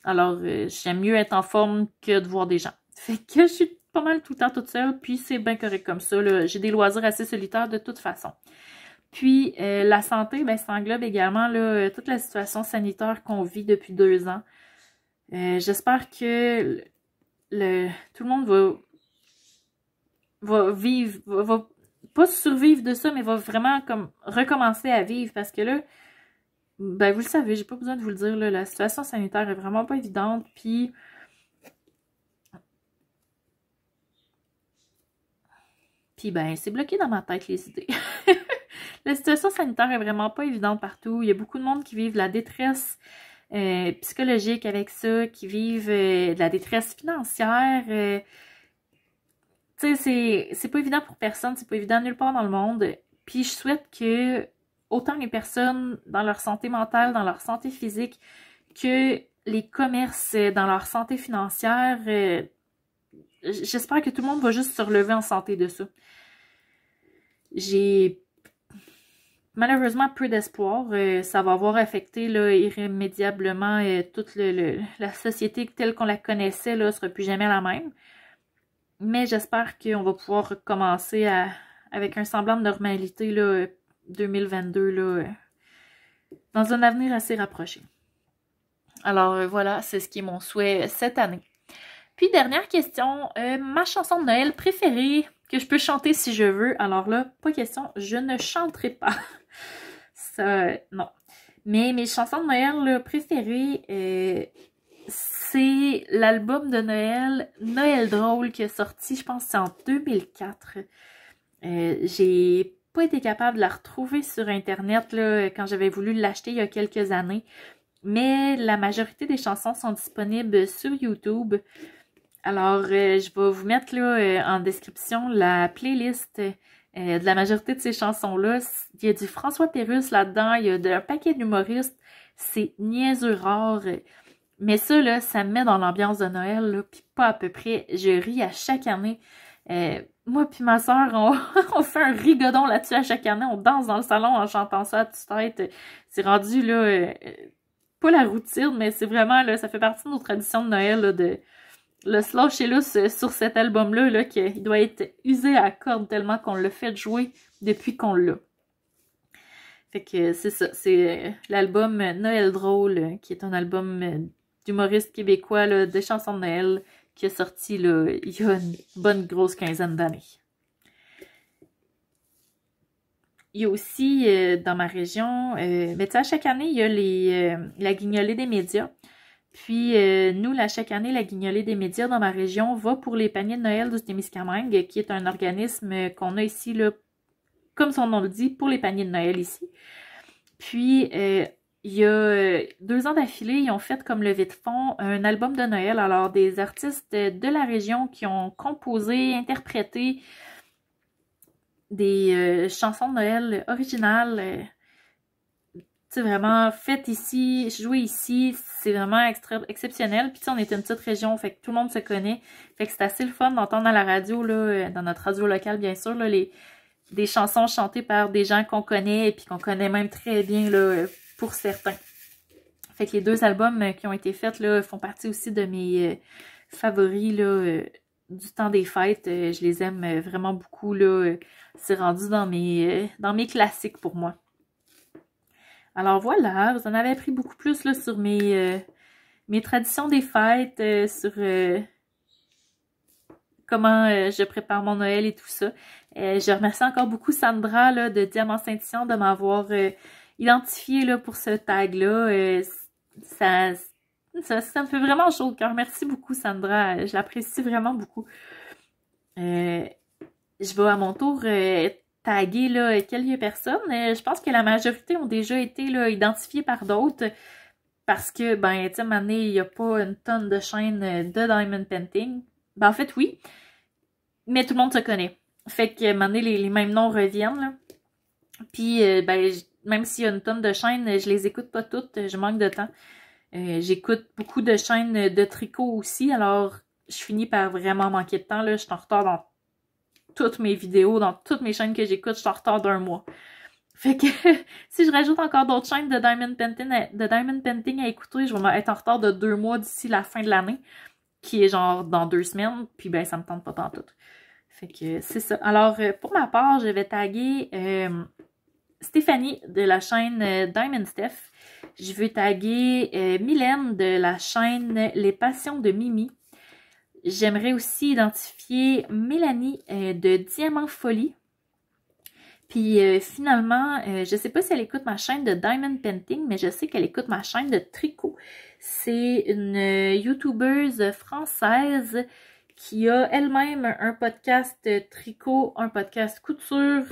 Alors, j'aime mieux être en forme que de voir des gens. Fait que je suis pas mal tout le temps toute seule, puis c'est bien correct comme ça, là. J'ai des loisirs assez solitaires de toute façon. Puis, la santé, ben, ça englobe également là, toute la situation sanitaire qu'on vit depuis 2 ans. J'espère que tout le monde va vivre, va pas survivre de ça, mais va vraiment comme recommencer à vivre, parce que là, ben, vous le savez, j'ai pas besoin de vous le dire, là, la situation sanitaire est vraiment pas évidente, puis ben, c'est bloqué dans ma tête, les idées. La situation sanitaire est vraiment pas évidente partout. Il y a beaucoup de monde qui vivent de la détresse psychologique avec ça, qui vivent de la détresse financière. Tu sais, c'est pas évident pour personne, c'est pas évident nulle part dans le monde. Puis je souhaite que autant les personnes dans leur santé mentale, dans leur santé physique, que les commerces dans leur santé financière, j'espère que tout le monde va juste se relever en santé de ça. J'ai malheureusement peu d'espoir. Ça va avoir affecté là, irrémédiablement toute la société telle qu'on la connaissait, là, sera plus jamais la même. Mais j'espère qu'on va pouvoir recommencer avec un semblant de normalité là, 2022 là, dans un avenir assez rapproché. Alors voilà, c'est ce qui est mon souhait cette année. Puis dernière question, ma chanson de Noël préférée que je peux chanter si je veux. Alors là, pas question, je ne chanterai pas. Ça, non. Mais mes chansons de Noël là, préférées, c'est l'album de Noël, Noël Drôle, qui est sorti, je pense, c'est en 2004. J'ai pas été capable de la retrouver sur Internet là, quand j'avais voulu l'acheter il y a quelques années. Mais la majorité des chansons sont disponibles sur YouTube. Alors, je vais vous mettre là en description la playlist de la majorité de ces chansons-là. Il y a du François Pérusse là-dedans, il y a un paquet d'humoristes. C'est niaiseux rare. Mais ça, là, ça me met dans l'ambiance de Noël, là, puis pas à peu près. Je ris à chaque année. Moi puis ma soeur, on fait un rigodon là-dessus à chaque année. On danse dans le salon en chantant ça à tue-tête. C'est rendu, là, pas la routine, mais c'est vraiment, là, ça fait partie de nos traditions de Noël, là, de le slush et lousse sur cet album-là, là, qu'il doit être usé à corde tellement qu'on l'a fait jouer depuis qu'on l'a. Fait que c'est ça, c'est l'album Noël Drôle, qui est un album d'humoriste québécois, là, de chansons de Noël, qui est sorti là, il y a une bonne grosse quinzaine d'années. Il y a aussi dans ma région, mais tu sais, à chaque année, il y a la guignolée des médias. Puis, nous, là, chaque année, la guignolée des médias dans ma région va pour les paniers de Noël du Témiscamingue, qui est un organisme qu'on a ici, là, comme son nom le dit, pour les paniers de Noël ici. Puis, il y a 2 ans d'affilée, ils ont fait comme levée de fonds un album de Noël. Alors, des artistes de la région qui ont composé, interprété des chansons de Noël originales, tu sais, vraiment faites ici, jouées ici, c'est vraiment exceptionnel. Puis tu sais, on est une petite région, fait que tout le monde se connaît. Fait que c'est assez le fun d'entendre à la radio, là, dans notre radio locale, bien sûr, là, des chansons chantées par des gens qu'on connaît et puis qu'on connaît même très bien, là, pour certains. Fait que les 2 albums qui ont été faits, là, font partie aussi de mes favoris, là, du temps des fêtes. Je les aime vraiment beaucoup, là. C'est rendu dans mes classiques pour moi. Alors voilà, vous en avez appris beaucoup plus là, sur mes traditions des fêtes, sur comment je prépare mon Noël et tout ça. Je remercie encore beaucoup Sandra là, de Diamant Saint-Tison de m'avoir identifié là, pour ce tag-là. Ça me fait vraiment chaud au cœur. Merci beaucoup Sandra, je l'apprécie vraiment beaucoup. Je vais à mon tour taguer là, quelques personnes. Je pense que la majorité ont déjà été là, identifiées par d'autres parce que, ben, tu sais, à un moment donné, il n'y a pas une tonne de chaînes de Diamond Painting. Ben, en fait, oui. Mais tout le monde se connaît. Fait que, à un moment donné, les mêmes noms reviennent, là. Puis, ben, même s'il y a une tonne de chaînes, je les écoute pas toutes. Je manque de temps. J'écoute beaucoup de chaînes de tricot aussi. Alors, je finis par vraiment manquer de temps, là. Je suis en retard dans toutes mes vidéos, dans toutes mes chaînes que j'écoute. Je suis en retard d'1 mois. Fait que, si je rajoute encore d'autres chaînes de Diamond Painting à écouter, je vais être en retard de 2 mois d'ici la fin de l'année, qui est genre dans 2 semaines, puis ben ça me tente pas pantoute. Fait que c'est ça. Alors, pour ma part, je vais taguer Stéphanie de la chaîne Diamond Steph. Je vais taguer Mylène de la chaîne Les Passions de Mimi. J'aimerais aussi identifier Mélanie de Diamant Folie. Puis finalement, je sais pas si elle écoute ma chaîne de Diamond Painting, mais je sais qu'elle écoute ma chaîne de tricot. C'est une YouTubeuse française qui a elle-même un podcast tricot, un podcast couture,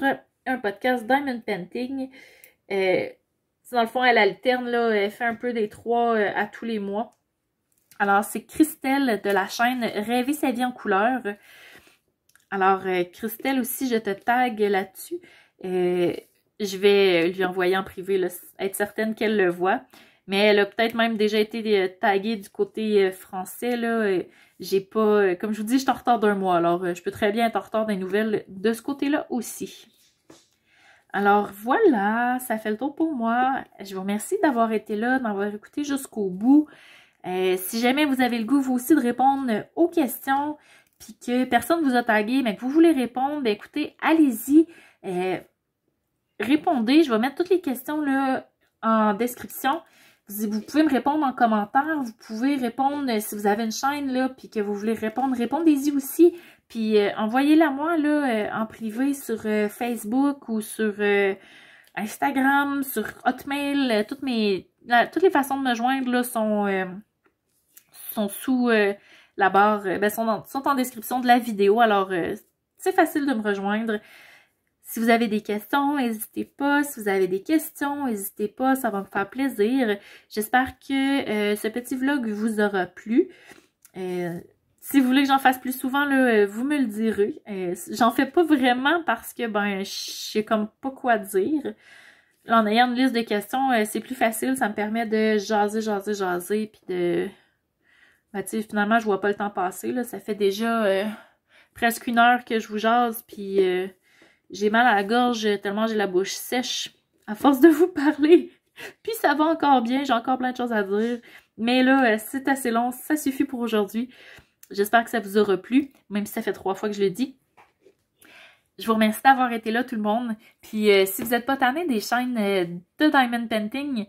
un podcast Diamond Painting. Dans le fond, elle alterne, là, elle fait un peu des 3 à tous les mois. Alors, c'est Christelle de la chaîne Rêver sa vie en couleur. Alors, Christelle aussi, je te tag là-dessus. Je vais lui envoyer en privé, là, être certaine qu'elle le voit. Mais elle a peut-être même déjà été taguée du côté français, là. J'ai pas... comme je vous dis, je suis en retard d'1 mois. Alors, je peux très bien être en retard des nouvelles de ce côté-là aussi. Alors, voilà, ça fait le tour pour moi. Je vous remercie d'avoir été là, d'avoir écouté jusqu'au bout. Si jamais vous avez le goût, vous aussi, de répondre aux questions, puis que personne vous a tagué, mais que vous voulez répondre, ben écoutez, allez-y. Répondez, je vais mettre toutes les questions là en description. Vous pouvez me répondre en commentaire, vous pouvez répondre si vous avez une chaîne là, puis que vous voulez répondre, répondez-y aussi. Puis envoyez-la moi là en privé sur Facebook ou sur Instagram, sur Hotmail. Toutes les façons de me joindre là sont sous la barre, sont en description de la vidéo. Alors c'est facile de me rejoindre. Si vous avez des questions, n'hésitez pas. Si vous avez des questions, n'hésitez pas. Ça va me faire plaisir. J'espère que ce petit vlog vous aura plu. Si vous voulez que j'en fasse plus souvent, là, vous me le direz. J'en fais pas vraiment parce que ben je sais comme pas quoi dire. Là, en ayant une liste de questions, c'est plus facile. Ça me permet de jaser, puis de... Ben, tu sais, finalement, je vois pas le temps passer, là. Ça fait déjà presque 1 heure que je vous jase, puis... j'ai mal à la gorge tellement j'ai la bouche sèche à force de vous parler. Puis ça va encore bien, j'ai encore plein de choses à dire. Mais là, c'est assez long, ça suffit pour aujourd'hui. J'espère que ça vous aura plu, même si ça fait 3 fois que je le dis. Je vous remercie d'avoir été là tout le monde. Puis si vous n'êtes pas tanné des chaînes de Diamond Painting,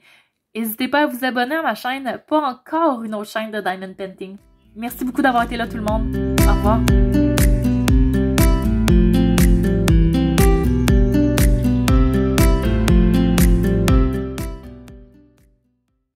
n'hésitez pas à vous abonner à ma chaîne, pas encore une autre chaîne de Diamond Painting. Merci beaucoup d'avoir été là tout le monde. Au revoir.